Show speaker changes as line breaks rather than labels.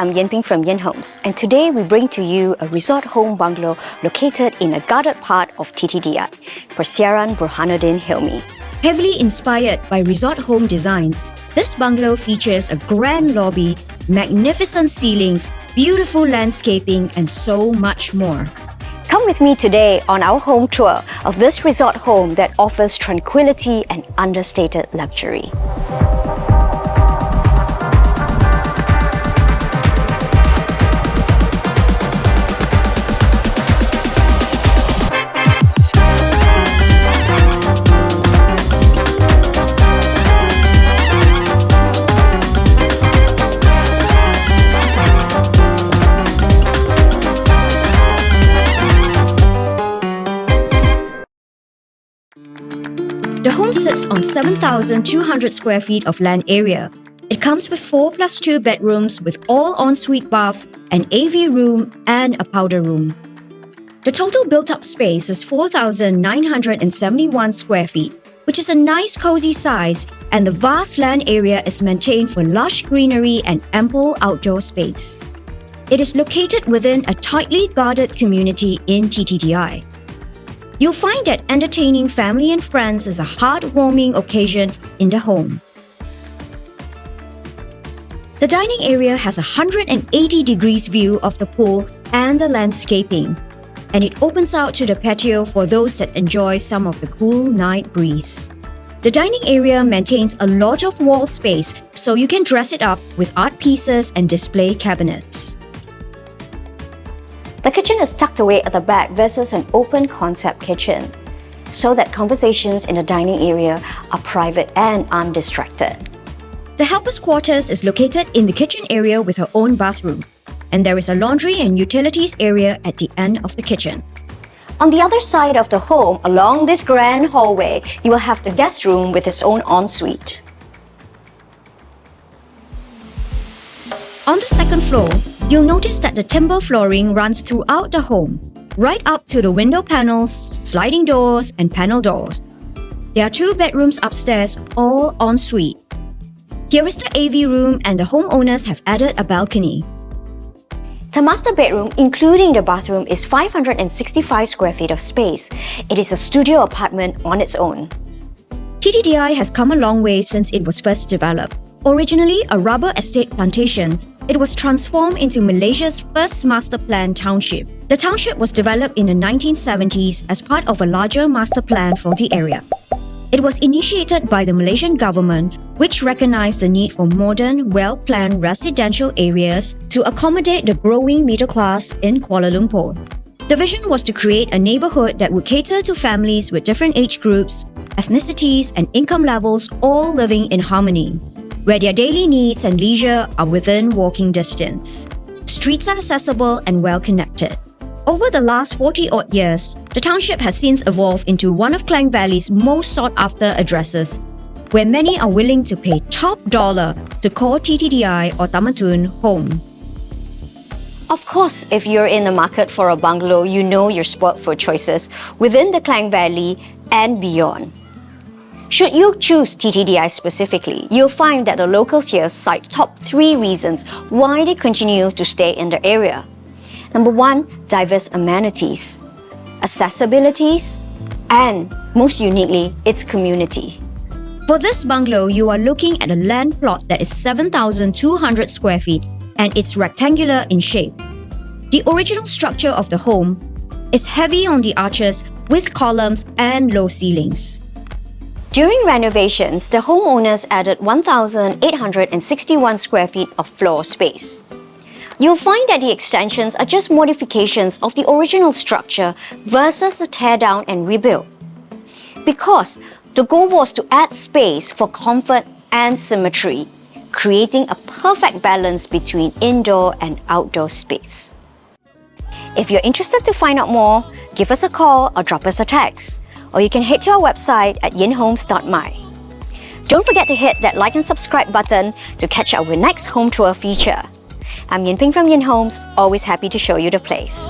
I'm Yin from Yin Homes, and today we bring to you a resort home bungalow located in a guarded part of TTDI, Persiaran Burhanuddin Helmi.
Heavily inspired by resort home designs, this bungalow features a grand lobby, magnificent ceilings, beautiful landscaping, and so much more.
Come with me today on our home tour of this resort home that offers tranquility and understated luxury.
The home sits on 7,200 square feet of land area. It comes with 4+2 bedrooms with all ensuite baths, an AV room, and a powder room. The total built-up space is 4,971 square feet, which is a nice cozy size, and the vast land area is maintained for lush greenery and ample outdoor space. It is located within a tightly guarded community in TTDI. You'll find that entertaining family and friends is a heartwarming occasion in the home. The dining area has a 180 degrees view of the pool and the landscaping, and it opens out to the patio for those that enjoy some of the cool night breeze. The dining area maintains a lot of wall space, so you can dress it up with art pieces and display cabinets.
The kitchen is tucked away at the back versus an open concept kitchen, so that conversations in the dining area are private and undistracted.
The helper's quarters is located in the kitchen area with her own bathroom, and there is a laundry and utilities area at the end of the kitchen.
On the other side of the home, along this grand hallway, you will have the guest room with its own ensuite.
On the second floor, you'll notice that the timber flooring runs throughout the home, right up to the window panels, sliding doors, and panel doors. There are 2 bedrooms upstairs, all ensuite. Here is the AV room, and the homeowners have added a balcony.
The master bedroom, including the bathroom, is 565 square feet of space. It is a studio apartment on its own.
TTDI has come a long way since it was first developed. Originally a rubber estate plantation, it was transformed into Malaysia's first master plan township. The township was developed in the 1970s as part of a larger master plan for the area. It was initiated by the Malaysian government, which recognized the need for modern, well-planned residential areas to accommodate the growing middle class in Kuala Lumpur. The vision was to create a neighborhood that would cater to families with different age groups, ethnicities, and income levels all living in harmony, where their daily needs and leisure are within walking distance. Streets are accessible and well-connected. Over the last 40-odd years, the township has since evolved into one of Klang Valley's most sought-after addresses, where many are willing to pay top dollar to call TTDI or Taman home.
Of course, if you're in the market for a bungalow, you know you're spoiled for choices within the Klang Valley and beyond. Should you choose TTDI specifically, you'll find that the locals here cite top 3 reasons why they continue to stay in the area. Number 1, diverse amenities, accessibilities, and most uniquely, its community.
For this bungalow, you are looking at a land plot that is 7,200 square feet and it's rectangular in shape. The original structure of the home is heavy on the arches with columns and low ceilings.
During renovations, the homeowners added 1,861 square feet of floor space. You'll find that the extensions are just modifications of the original structure versus a tear-down and rebuild. Because the goal was to add space for comfort and symmetry, creating a perfect balance between indoor and outdoor space. If you're interested to find out more, give us a call or drop us a text. Or you can head to our website at yinhomes.my. Don't forget to hit that like and subscribe button to catch our next home tour feature. I'm Yin Ping from Yin Homes, always happy to show you the place.